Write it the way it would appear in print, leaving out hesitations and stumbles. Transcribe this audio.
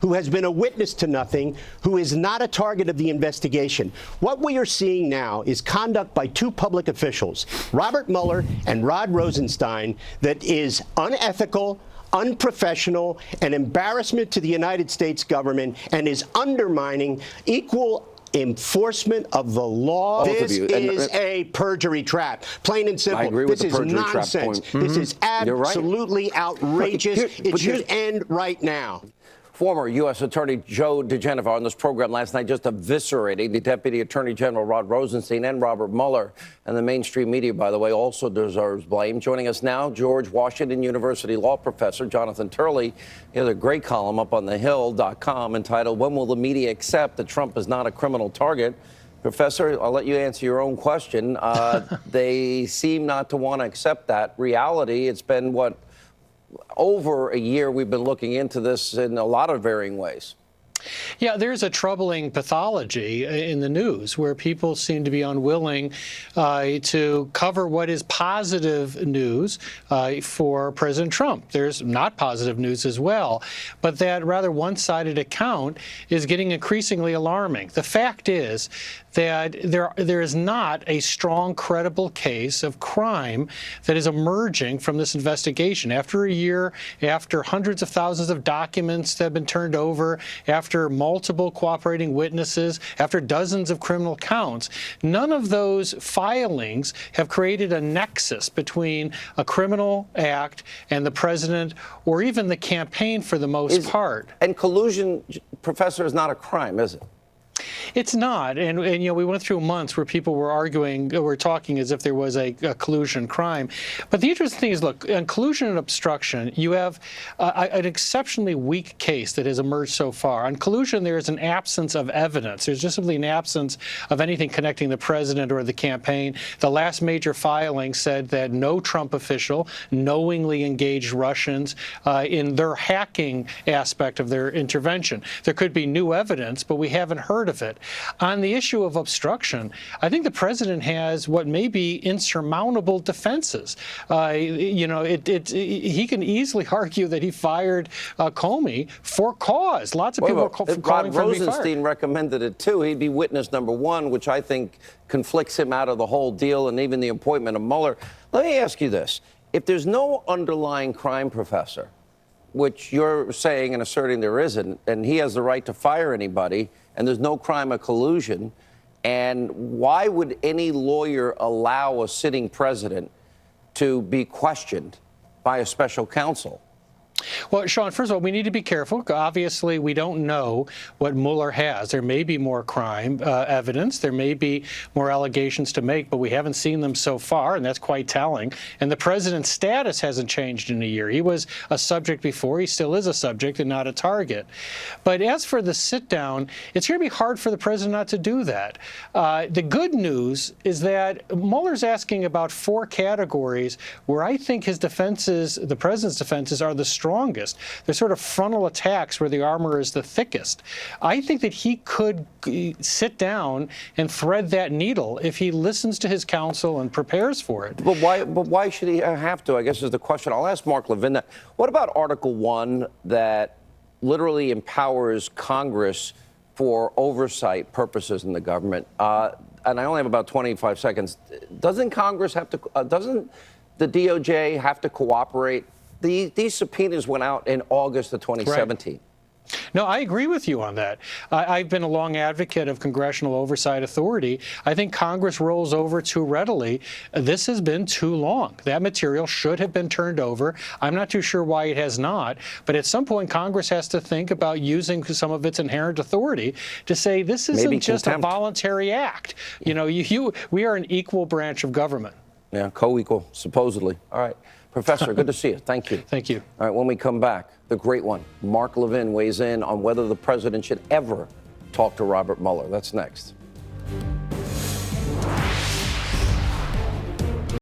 who has been a witness to nothing, who is not a target of the investigation. What we are seeing now is conduct by two public officials, Robert Mueller and Rod Rosenstein, that is unethical, unprofessional, an embarrassment to the United States government, and is undermining equal enforcement of the law. This is a perjury trap, plain and simple. I agree with this the is perjury nonsense. trap point. This is absolutely outrageous. It should end right now. Former U.S. Attorney Joe DeGenevieve on this program last night just eviscerating the Deputy Attorney General Rod Rosenstein and Robert Mueller. And the mainstream media, by the way, also deserves blame. Joining us now, George Washington University law professor Jonathan Turley. He has a great column up on thehill.com entitled, "When Will the Media Accept That Trump is Not a Criminal Target?" Professor, I'll let you answer your own question. They seem not to want to accept that reality. It's been, what, over a year we've been looking into this in a lot of varying ways. Yeah, there's a troubling pathology in the news where people seem to be unwilling to cover what is positive news for President Trump. There's not positive news as well, but that rather one-sided account is getting increasingly alarming. The fact is that there is not a strong, credible case of crime that is emerging from this investigation. After a year, after hundreds of thousands of documents that have been turned over, after multiple cooperating witnesses, after dozens of criminal counts, none of those filings have created a nexus between a criminal act and the president or even the campaign for the most part. And collusion, Professor, is not a crime, is it? It's not, and you know, we went through months where people were arguing, were talking as if there was a collusion crime. But the interesting thing is, look, on collusion and obstruction, you have an exceptionally weak case that has emerged so far. On collusion, there is an absence of evidence. There's just simply an absence of anything connecting the president or the campaign. The last major filing said that no Trump official knowingly engaged Russians in their hacking aspect of their intervention. There could be new evidence, but we haven't heard of it. On the issue of obstruction, I think the president has what may be insurmountable defenses. You know, he can easily argue that he fired Comey for cause. Lots of people are calling for him to be fired. Rosenstein recommended it too. He'd be witness number one, which I think conflicts him out of the whole deal and even the appointment of Mueller. Let me ask you this. If there's no underlying crime, Professor, which you're saying and asserting there isn't, and he has the right to fire anybody, and there's no crime of collusion, and why would any lawyer allow a sitting president to be questioned by a special counsel? Well, Sean, first of all, we need to be careful. Obviously, we don't know what Mueller has. There may be more crime evidence. There may be more allegations to make, but we haven't seen them so far, and that's quite telling. And the president's status hasn't changed in a year. He was a subject before. He still is a subject and not a target. But as for the sit-down, it's going to be hard for the president not to do that. The good news is that Mueller's asking about 4 categories where I think his defenses, the president's defenses, are the strongest. They're sort of frontal attacks where the armor is the thickest. I think that he could sit down and thread that needle if he listens to his counsel and prepares for it. But why should he have to, I guess, is the question. I'll ask Mark Levin that. What about Article 1 that literally empowers Congress for oversight purposes in the government? And I only have about 25 seconds. Doesn't Congress have to, doesn't the DOJ have to cooperate? These subpoenas went out in August of 2017. Right. No, I agree with you on that. I've been a long advocate of congressional oversight authority. I think Congress rolls over too readily. This has been too long. That material should have been turned over. I'm not too sure why it has not, but at some point Congress has to think about using some of its inherent authority to say this isn't just a voluntary act. You know, we are an equal branch of government. Yeah, co-equal, supposedly. All right. Professor, good to see you. Thank you. Thank you. All right, when we come back, the great one, Mark Levin weighs in on whether the president should ever talk to Robert Mueller. That's next.